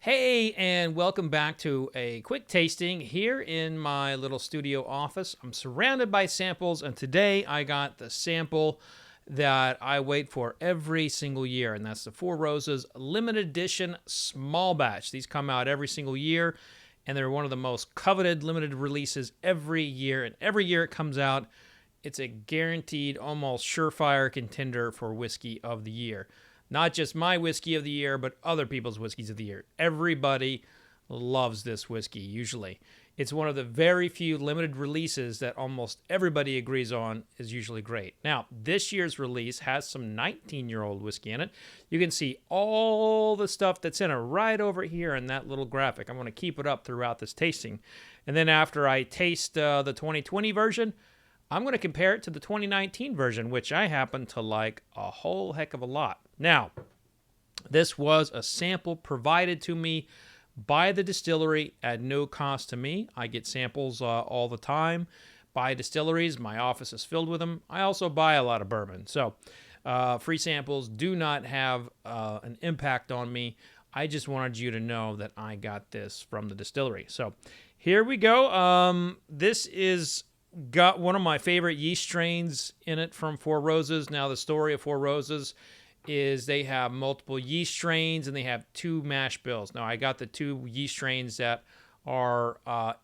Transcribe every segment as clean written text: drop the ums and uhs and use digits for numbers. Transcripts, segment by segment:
Hey, and welcome back to a quick tasting here in my little studio office. I'm surrounded by samples, and today I got the sample that I wait for every single year, and that's the Four Roses Limited Edition Small Batch. These come out every single year, and they're one of the most coveted limited releases every year, and every year it comes out, it's a guaranteed, almost surefire contender for Whiskey of the Year. Not just my whiskey of the year, but other people's whiskeys of the year. Everybody loves this whiskey, usually. It's one of the very few limited releases that almost everybody agrees on is usually great. Now, this year's release has some 19-year-old whiskey in it. You can see all the stuff that's in it right over here in that little graphic. I'm going to keep it up throughout this tasting. And then after I taste the 2020 version, I'm going to compare it to the 2019 version, which I happen to like a whole heck of a lot. Now, this was a sample provided to me by the distillery at no cost to me. I get samples all the time by distilleries. My office is filled with them. I also buy a lot of bourbon. So free samples do not have an impact on me. I just wanted you to know that I got this from the distillery. So here we go. This is got one of my favorite yeast strains in it from Four Roses. Now, the story of Four Roses is they have multiple yeast strains and they have two mash bills. Now, I got the two yeast strains that are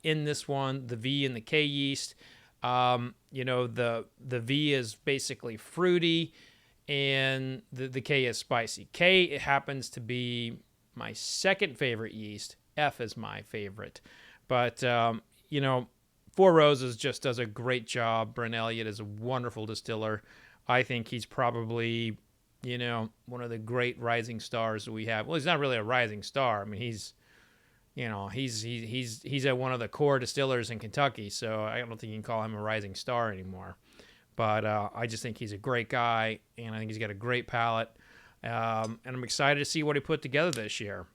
in this one, the V and the K yeast. The V is basically fruity and the K is spicy. K, it happens to be my second favorite yeast. F is my favorite. But, Four Roses just does a great job. Brent Elliott is a wonderful distiller. I think he's probably, one of the great rising stars that we have. Well, he's not really a rising star. I mean, he's at one of the core distillers in Kentucky, so I don't think you can call him a rising star anymore. But I just think he's a great guy, and I think he's got a great palate. And I'm excited to see what he put together this year.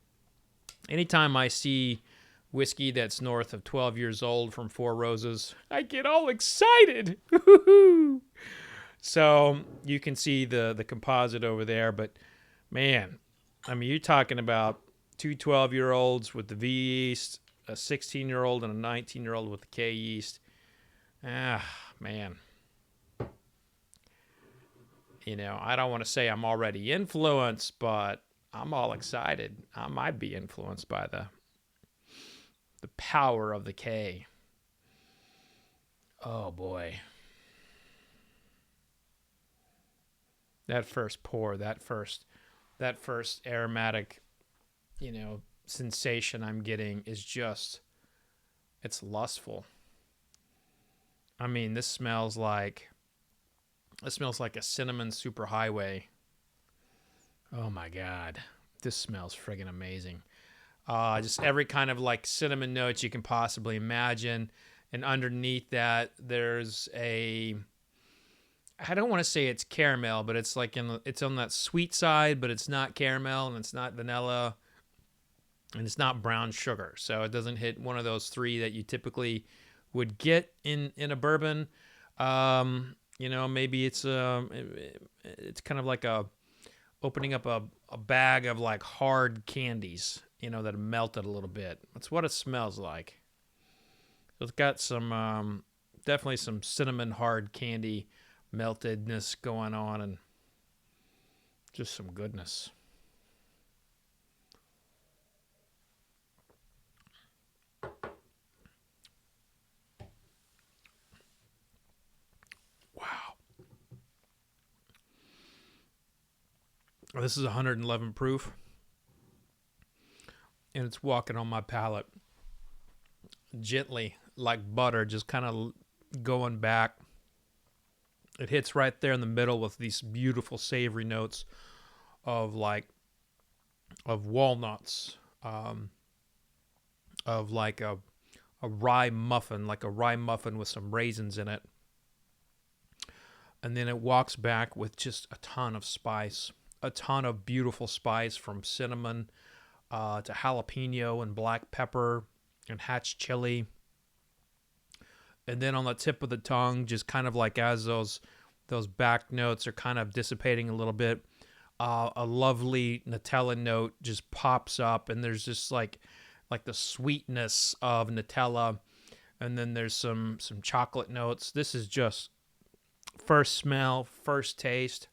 Anytime I see whiskey that's north of 12 years old from Four Roses, I get all excited. So you can see the composite over there, but man, I mean, you're talking about two 12-year-olds with the V yeast, a 16-year-old and a 19-year-old with the K yeast. Man. I don't want to say I'm already influenced, but I'm all excited. I might be influenced by the power of the K. Oh boy. That first pour, that first aromatic, sensation I'm getting is just, it's lustful. I mean, this smells like a cinnamon superhighway. Oh my God. This smells friggin' amazing. Just every kind of like cinnamon notes you can possibly imagine. And underneath that, there's I don't want to say it's caramel, but it's like it's on that sweet side, but it's not caramel and it's not vanilla and it's not brown sugar. So it doesn't hit one of those three that you typically would get in a bourbon. Maybe it's kind of like opening up a bag of like hard candies, that have melted a little bit. That's what it smells like. So it's got some, definitely some cinnamon hard candy meltedness going on and just some goodness. Wow. This is 111 proof. And it's walking on my palate gently like butter, just kind of going back. It hits right there in the middle with these beautiful savory notes of walnuts, of like a rye muffin, like a rye muffin with some raisins in it. And then it walks back with just a ton of spice, a ton of beautiful spice from cinnamon to jalapeno and black pepper and hatch chili. And then on the tip of the tongue, just kind of like as those back notes are kind of dissipating a little bit, A lovely Nutella note just pops up, and there's just like the sweetness of Nutella, and then there's some chocolate notes. This is just first smell, first taste.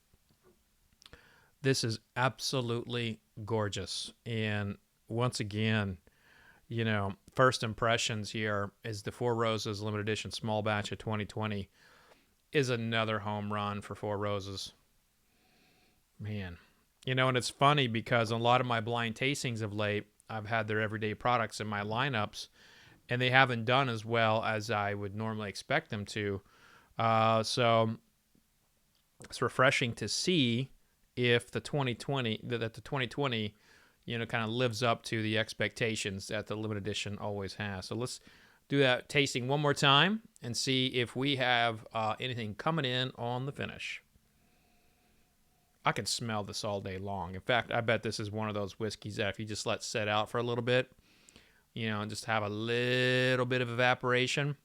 This is absolutely gorgeous. And once again, first impressions here is the Four Roses limited edition small batch of 2020 is another home run for Four Roses. Man. And it's funny because a lot of my blind tastings of late, I've had their everyday products in my lineups, and they haven't done as well as I would normally expect them to. So it's refreshing to see if the 2020 kind of lives up to the expectations that the limited edition always has. So let's do that tasting one more time and see if we have anything coming in on the finish. I can smell this all day long. In fact, I bet this is one of those whiskeys that if you just let set out for a little bit, and just have a little bit of evaporation,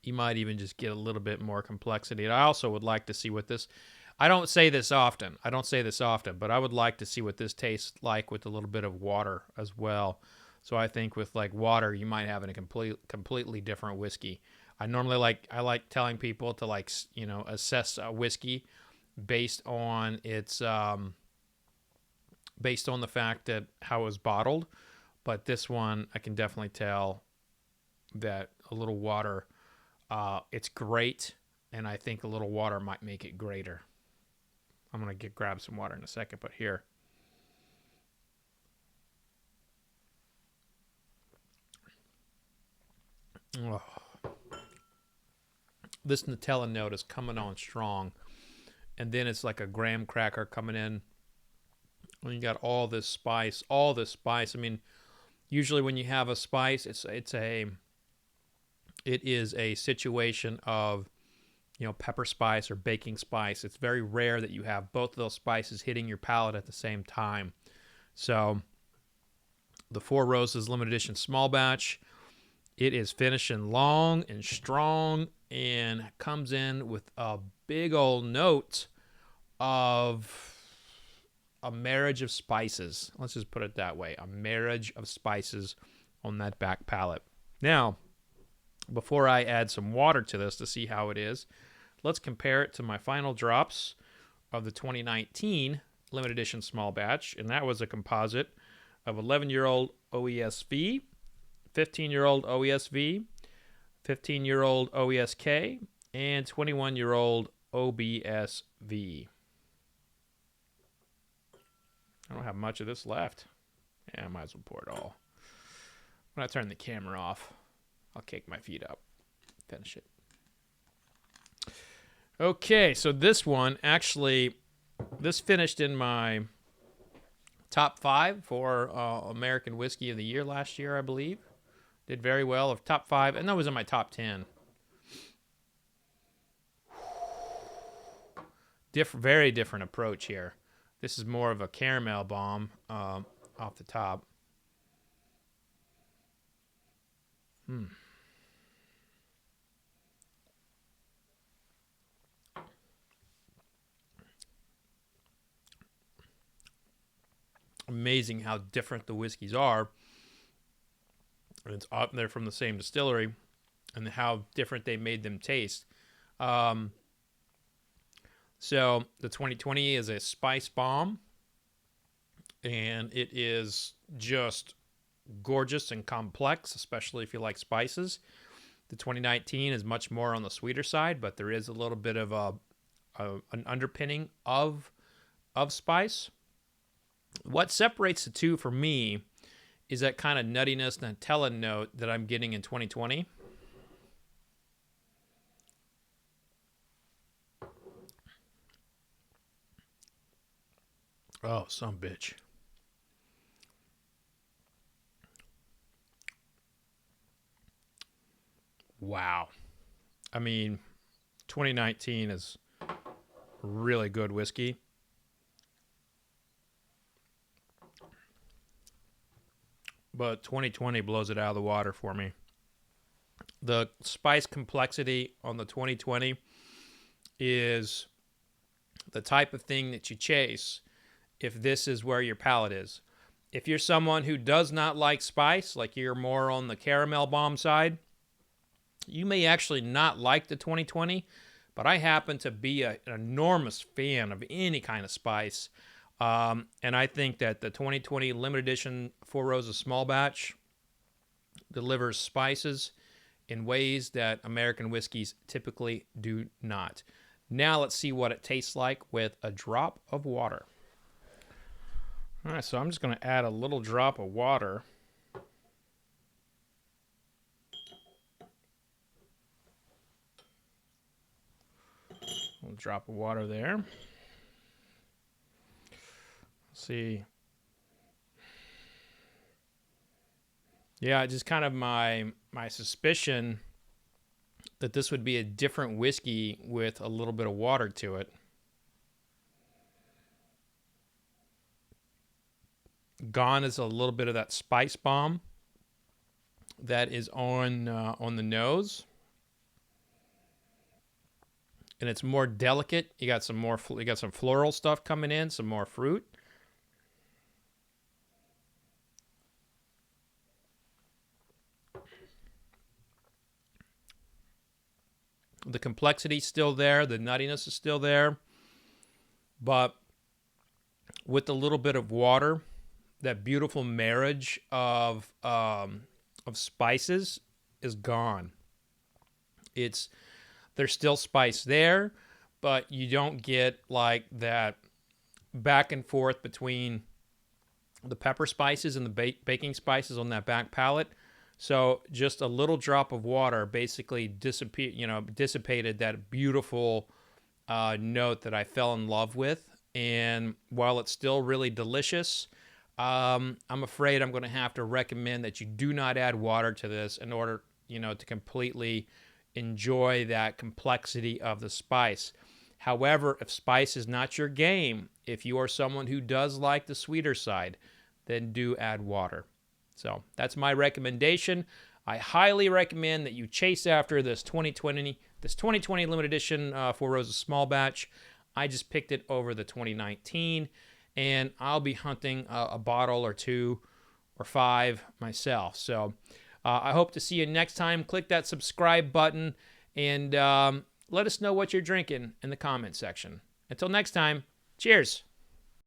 you might even just get a little bit more complexity. And I also would like to see what this, I don't say this often, but I would like to see what this tastes like with a little bit of water as well. So I think with like water, you might have a completely different whiskey. I like telling people to assess a whiskey based on its based on the fact that how it was bottled. But this one, I can definitely tell that a little water, it's great, and I think a little water might make it greater. I'm going to grab some water in a second, but here. Oh. This Nutella note is coming on strong, and then it's like a graham cracker coming in. And you got all this spice. I mean, usually when you have a spice, it is a situation of, pepper spice or baking spice. It's very rare that you have both of those spices hitting your palate at the same time. So the Four Roses limited edition small batch, it is finishing long and strong and comes in with a big old note of a marriage of spices. Let's just put it that way. A marriage of spices on that back palate. Now, before I add some water to this to see how it is, let's compare it to my final drops of the 2019 limited edition small batch. And that was a composite of 11-year-old OESV, 15-year-old OESV, 15-year-old OESK, and 21-year-old OBSV. I don't have much of this left. Yeah, I might as well pour it all. When I turn the camera off, I'll kick my feet up. Finish it. Okay, so this one, actually, this finished in my top 5 for American Whiskey of the Year last year, I believe. Did very well of top 5, and that was in my top 10. Very different approach here. This is more of a caramel bomb off the top. Amazing how different the whiskeys are. And it's up there from the same distillery, and how different they made them taste. So the 2020 is a spice bomb, and it is just gorgeous and complex, especially if you like spices. The 2019 is much more on the sweeter side, but there is a little bit of an underpinning of spice. What separates the two for me is that kind of nuttiness Nutella note that I'm getting in 2020. Oh, some bitch. Wow. I mean, 2019 is really good whiskey. But 2020 blows it out of the water for me. The spice complexity on the 2020 is the type of thing that you chase if this is where your palate is. If you're someone who does not like spice, like you're more on the caramel bomb side, you may actually not like the 2020, but I happen to be an enormous fan of any kind of spice. And I think that the 2020 limited edition Four Roses small batch delivers spices in ways that American whiskeys typically do not. Now let's see what it tastes like with a drop of water. All right, so I'm just going to add a little drop of water. A little drop of water there. Let's see. Yeah, just kind of my suspicion that this would be a different whiskey with a little bit of water to it. Gone is a little bit of that spice bomb that is on the nose, and it's more delicate. You got some floral stuff coming in, some more fruit. The complexity's still there, the nuttiness is still there, but with a little bit of water, that beautiful marriage of spices is gone. There's still spice there, but you don't get like that back and forth between the pepper spices and the baking spices on that back palate. So just a little drop of water basically dissipated that beautiful note that I fell in love with. And while it's still really delicious, I'm afraid I'm going to have to recommend that you do not add water to this in order, to completely enjoy that complexity of the spice. However, if spice is not your game, if you are someone who does like the sweeter side, then do add water. So that's my recommendation. I highly recommend that you chase after this 2020 limited edition Four Roses small batch. I just picked it over the 2019, and I'll be hunting a bottle or 2 or 5 myself. So I hope to see you next time. Click that subscribe button and let us know what you're drinking in the comment section. Until next time, cheers.